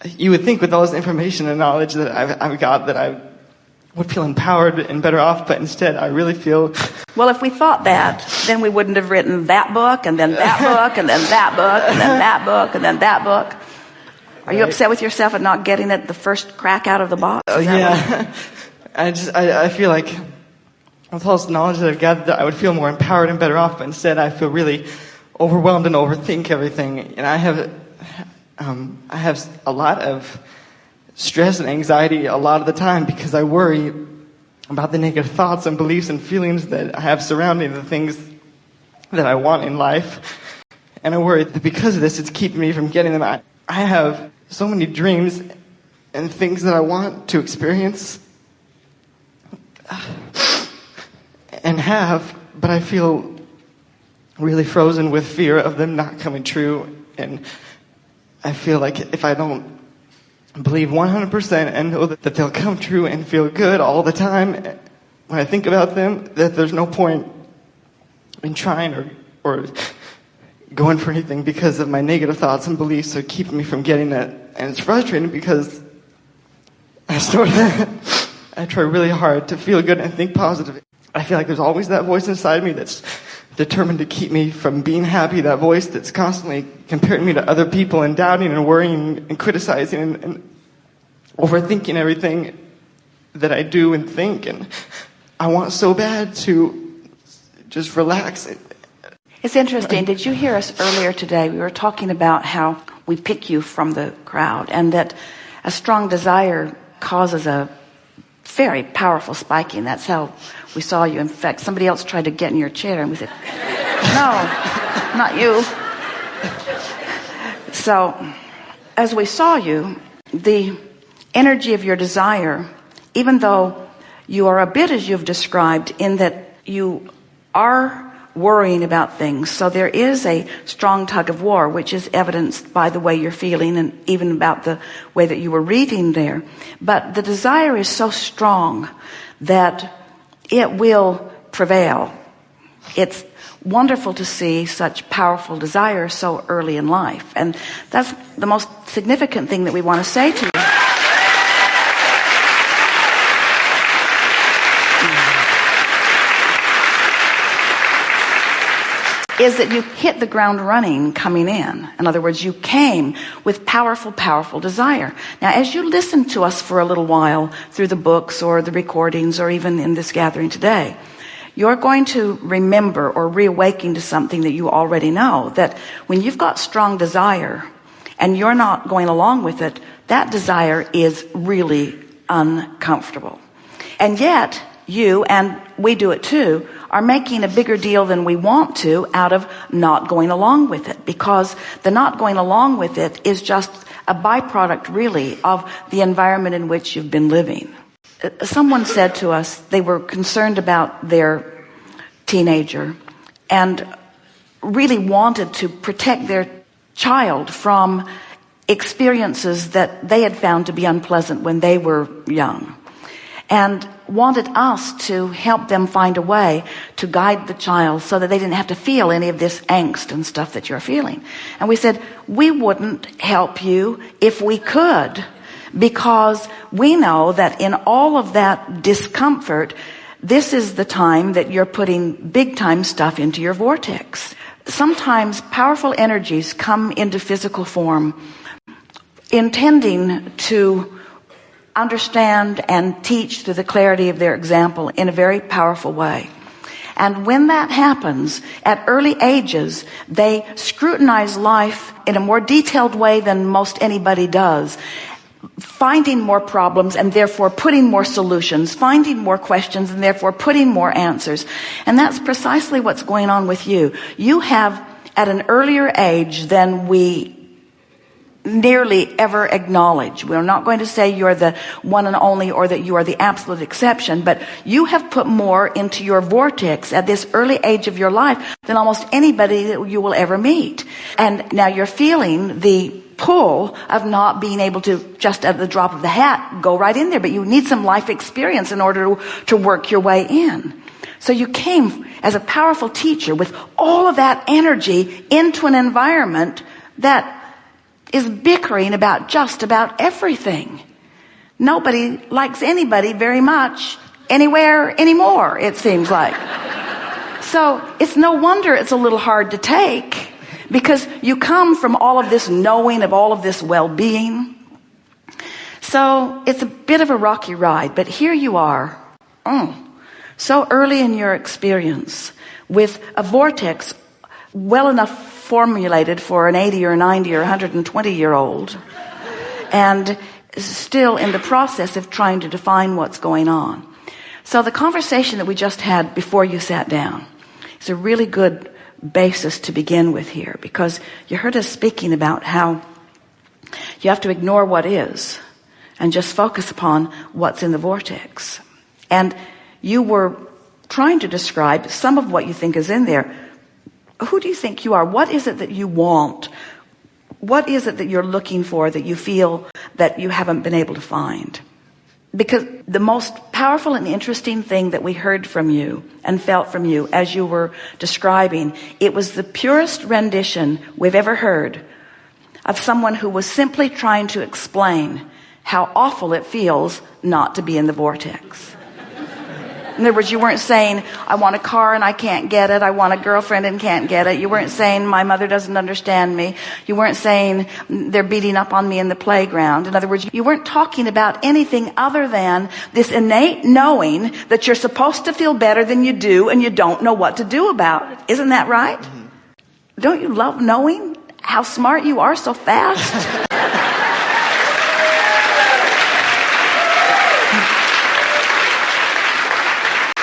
you would think with all this information and knowledge that I've got that I would feel empowered and better off, but instead I really feel... Well, if we thought that, then we wouldn't have written that book, and then that book, and then that book, and then that book, and then that book. Are you upset with yourself at not getting it the first crack out of the box? Yeah. I feel like with all this knowledge that I've gathered, that I would feel more empowered and better off, but instead I feel really overwhelmed and overthink everything. And I have a lot of stress and anxiety a lot of the time because I worry about the negative thoughts and beliefs and feelings that I have surrounding the things that I want in life. And I worry that because of this, it's keeping me from getting them. I have so many dreams and things that I want to experience and have, but I feel really frozen with fear of them not coming true. And I feel like if I don't believe 100% and know that they'll come true and feel good all the time when I think about them, that there's no point in trying or going for anything because of my negative thoughts and beliefs are keeping me from getting it. And it's frustrating because I try really hard to feel good and think positive. I feel like there's always that voice inside me that's determined to keep me from being happy, that voice that's constantly comparing me to other people and doubting and worrying and criticizing and overthinking everything that I do and think. And I want so bad to just relax. It's interesting. Did you hear us earlier today? We were talking about how we pick you from the crowd and that a strong desire causes a very powerful spiking. That's how we saw you. In fact, somebody else tried to get in your chair and we said, no, not you. So as we saw you, the energy of your desire, even though you are a bit as you've described in that you are worrying about things, so there is a strong tug of war, which is evidenced by the way you're feeling and even about the way that you were reading there. But the desire is so strong that it will prevail. It's wonderful to see such powerful desire so early in life. And that's the most significant thing that we want to say to you. Is that you hit the ground running coming in. In other words, you came with powerful, powerful desire. Now, as you listen to us for a little while through the books or the recordings or even in this gathering today, you're going to remember or reawaken to something that you already know, that when you've got strong desire and you're not going along with it, that desire is really uncomfortable. And yet, you, and we do it too, are making a bigger deal than we want to out of not going along with it, because the not going along with it is just a byproduct really of the environment in which you've been living. Someone said to us they were concerned about their teenager and really wanted to protect their child from experiences that they had found to be unpleasant when they were young, and wanted us to help them find a way to guide the child so that they didn't have to feel any of this angst and stuff that you're feeling. And we said, we wouldn't help you if we could, because we know that in all of that discomfort, this is the time that you're putting big time stuff into your vortex. Sometimes powerful energies come into physical form intending to understand and teach through the clarity of their example in a very powerful way. And when that happens at early ages, they scrutinize life in a more detailed way than most anybody does, finding more problems and therefore putting more solutions, finding more questions and therefore putting more answers. And that's precisely what's going on with you. You have, at an earlier age than we nearly ever acknowledge. We're not going to say you're the one and only or that you are the absolute exception, but you have put more into your vortex at this early age of your life than almost anybody that you will ever meet. And now you're feeling the pull of not being able to just at the drop of the hat go right in there, but you need some life experience in order to work your way in. So you came as a powerful teacher with all of that energy into an environment that is bickering about just about everything. Nobody likes anybody very much, anywhere, anymore, it seems like. So it's no wonder it's a little hard to take, because you come from all of this knowing of all of this well-being. So it's a bit of a rocky ride, but here you are, so early in your experience, with a vortex well enough formulated for an 80 or 90 or 120-year-old, and still in the process of trying to define what's going on. So the conversation that we just had before you sat down is a really good basis to begin with here, because you heard us speaking about how you have to ignore what is and just focus upon what's in the vortex. And you were trying to describe some of what you think is in there. Who do you think you are? What is it that you want? What is it that you're looking for that you feel that you haven't been able to find? Because the most powerful and interesting thing that we heard from you and felt from you as you were describing, it was the purest rendition we've ever heard of someone who was simply trying to explain how awful it feels not to be in the vortex. In other words, you weren't saying, I want a car and I can't get it. I want a girlfriend and can't get it. You weren't saying, my mother doesn't understand me. You weren't saying, they're beating up on me in the playground. In other words, you weren't talking about anything other than this innate knowing that you're supposed to feel better than you do and you don't know what to do about it. Isn't that right? Mm-hmm. Don't you love knowing how smart you are so fast?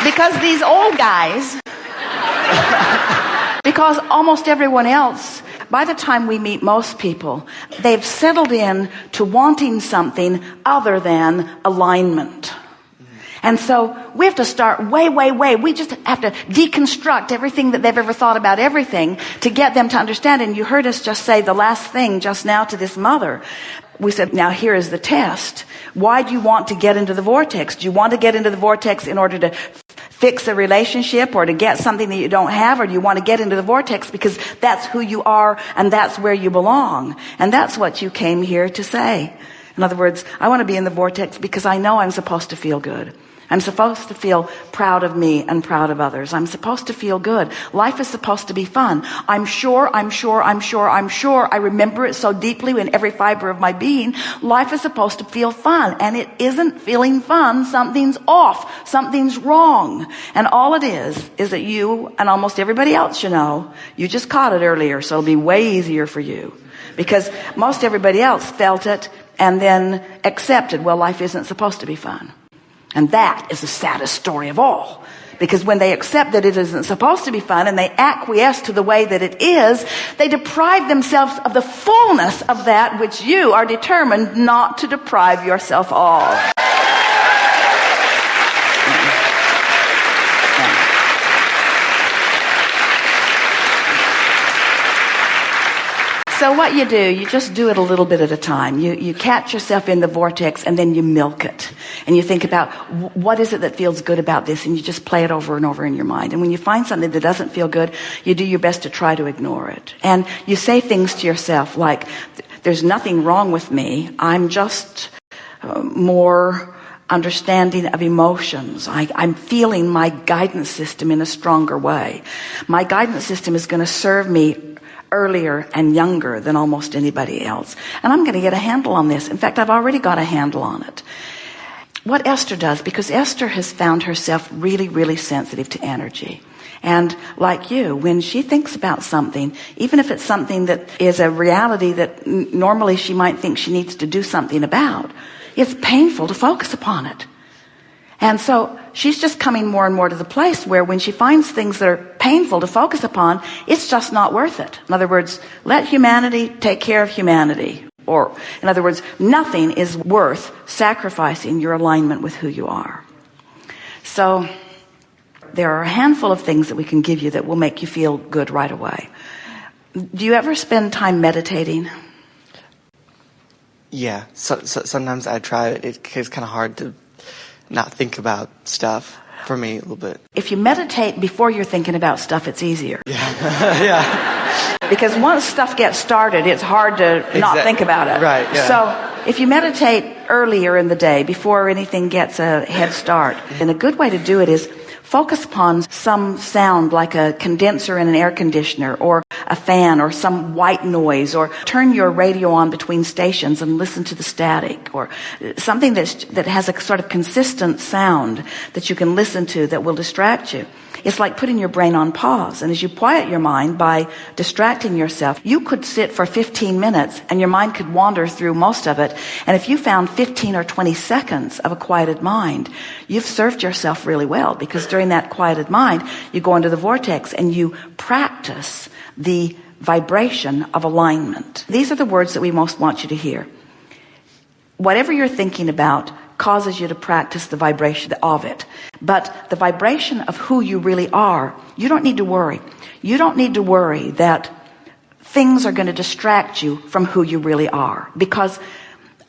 Because these old guys, because almost everyone else, by the time we meet most people, they've settled in to wanting something other than alignment. And so we have to start way. We just have to deconstruct everything that they've ever thought about everything to get them to understand. And you heard us just say the last thing just now to this mother. We said, now here is the test. Why do you want to get into the vortex? Do you want to get into the vortex in order to fix a relationship or to get something that you don't have? Or do you want to get into the vortex because that's who you are and that's where you belong? And that's what you came here to say. In other words, I want to be in the vortex because I know I'm supposed to feel good. I'm supposed to feel proud of me and proud of others. I'm supposed to feel good. Life is supposed to be fun. I'm sure. I remember it so deeply in every fiber of my being. Life is supposed to feel fun, and it isn't feeling fun. Something's off. Something's wrong. And all it is that you and almost everybody else you know, you just caught it earlier, so it'll be way easier for you. Because most everybody else felt it and then accepted, well, life isn't supposed to be fun. And that is the saddest story of all. Because when they accept that it isn't supposed to be fun and they acquiesce to the way that it is, they deprive themselves of the fullness of that which you are determined not to deprive yourself of. So what you do, you just do it a little bit at a time. You catch yourself in the vortex and then you milk it. And you think about, what is it that feels good about this? And you just play it over and over in your mind. And when you find something that doesn't feel good, you do your best to try to ignore it. And you say things to yourself like, there's nothing wrong with me. I'm just more understanding of emotions. I'm feeling my guidance system in a stronger way. My guidance system is going to serve me earlier and younger than almost anybody else. And I'm going to get a handle on this. In fact, I've already got a handle on it. What Esther does, because Esther has found herself really sensitive to energy. And like you, when she thinks about something, even if it's something that is a reality that normally she might think she needs to do something about, it's painful to focus upon it. And so she's just coming more and more to the place where when she finds things that are painful to focus upon, it's just not worth it. In other words, let humanity take care of humanity. Or, in other words, nothing is worth sacrificing your alignment with who you are. So there are a handful of things that we can give you that will make you feel good right away. Do you ever spend time meditating? Yeah, so sometimes I try. It's kind of hard to not think about stuff for me a little bit. If you meditate before you're thinking about stuff, it's easier. Yeah. Because once stuff gets started, it's hard to not think about it. Right, yeah. So if you meditate earlier in the day, before anything gets a head start, and a good way to do it is focus upon some sound like a condenser in an air conditioner or a fan or some white noise, or turn your radio on between stations and listen to the static, or something that has a sort of consistent sound that you can listen to that will distract you. It's like putting your brain on pause. And as you quiet your mind by distracting yourself, you could sit for 15 minutes and your mind could wander through most of it. And if you found 15 or 20 seconds of a quieted mind, you've served yourself really well, because during that quieted mind, you go into the vortex and you practice the vibration of alignment. These are the words that we most want you to hear. Whatever you're thinking about causes you to practice the vibration of it. But the vibration of who you really are, you don't need to worry. You don't need to worry that things are going to distract you from who you really are, because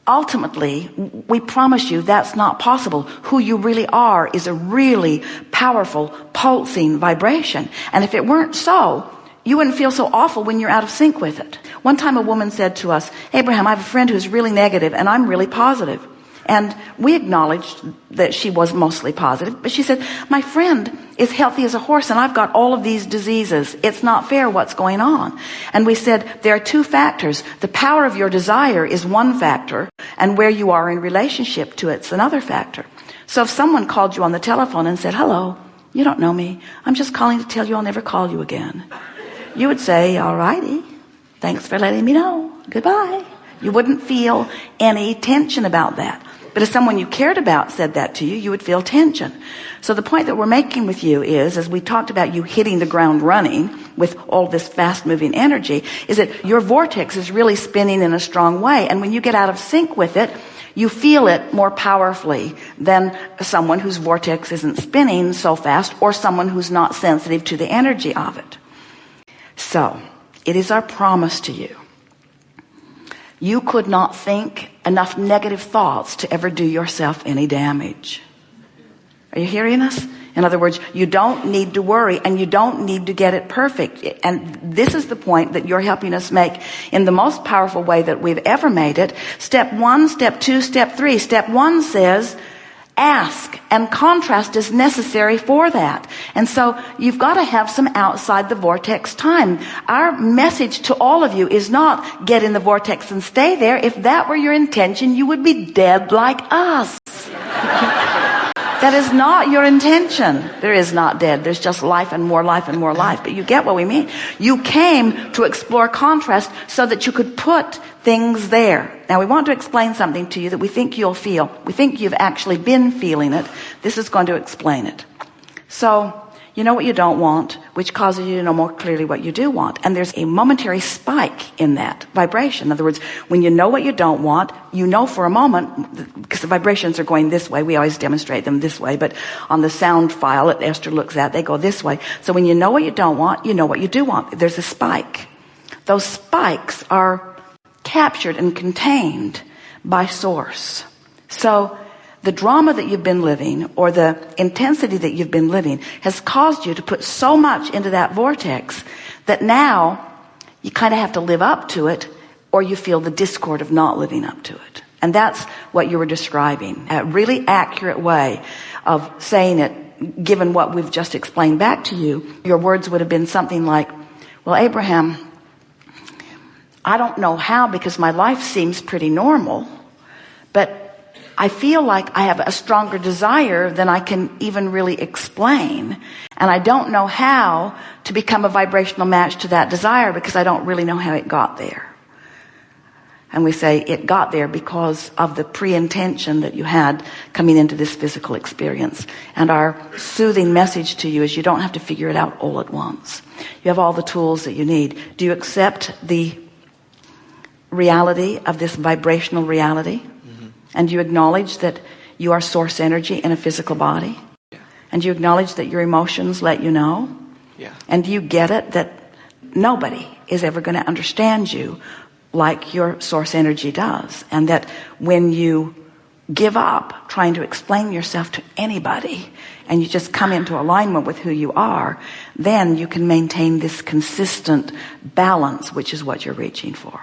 ultimately, we promise you that's not possible. Who you really are is a really powerful, pulsing vibration. And if it weren't so, you wouldn't feel so awful when you're out of sync with it. One time a woman said to us, Abraham, I have a friend who's really negative and I'm really positive. And we acknowledged that she was mostly positive, but she said, my friend is healthy as a horse and I've got all of these diseases. It's not fair what's going on. And we said, there are two factors. The power of your desire is one factor, and where you are in relationship to it's another factor. So if someone called you on the telephone and said, hello, you don't know me, I'm just calling to tell you I'll never call you again, you would say, all righty, thanks for letting me know, goodbye. You wouldn't feel any tension about that. But if someone you cared about said that to you, you would feel tension. So the point that we're making with you is, as we talked about you hitting the ground running with all this fast-moving energy, is that your vortex is really spinning in a strong way. And when you get out of sync with it, you feel it more powerfully than someone whose vortex isn't spinning so fast, or someone who's not sensitive to the energy of it. So, it is our promise to you. You could not think enough negative thoughts to ever do yourself any damage. Are you hearing us? In other words, you don't need to worry, and you don't need to get it perfect. And this is the point that you're helping us make in the most powerful way that we've ever made it. Step 1, step 2, step 3. Step 1 says, ask, and contrast is necessary for that. And so you've got to have some outside the vortex time. Our message to all of you is not get in the vortex and stay there. If that were your intention, you would be dead like us. That is not your intention. There is not dead. There's just life and more life and more life. But you get what we mean. You came to explore contrast so that you could put things there. Now we want to explain something to you that we think you'll feel. We think you've actually been feeling it. This is going to explain it. So, you know what you don't want, which causes you to know more clearly what you do want. And there's a momentary spike in that vibration. In other words, when you know what you don't want, you know for a moment, because the vibrations are going this way. We always demonstrate them this way, but on the sound file that Esther looks at, they go this way. So when you know what you don't want, you know what you do want. There's a spike. Those spikes are captured and contained by source. So the drama that you've been living, or the intensity that you've been living, has caused you to put so much into that vortex that now you kind of have to live up to it, or you feel the discord of not living up to it. And that's what you were describing. A really accurate way of saying it, given what we've just explained back to you. Your words would have been something like, well, Abraham, I don't know how, because my life seems pretty normal, but I feel like I have a stronger desire than I can even really explain. And I don't know how to become a vibrational match to that desire, because I don't really know how it got there. And we say it got there because of the pre-intention that you had coming into this physical experience. And our soothing message to you is you don't have to figure it out all at once. You have all the tools that you need. Do you accept the reality of this vibrational reality? And you acknowledge that you are source energy in a physical body? Yeah. And you acknowledge that your emotions let you know? Yeah. And you get it that nobody is ever going to understand you like your source energy does. And that when you give up trying to explain yourself to anybody and you just come into alignment with who you are, then you can maintain this consistent balance, which is what you're reaching for.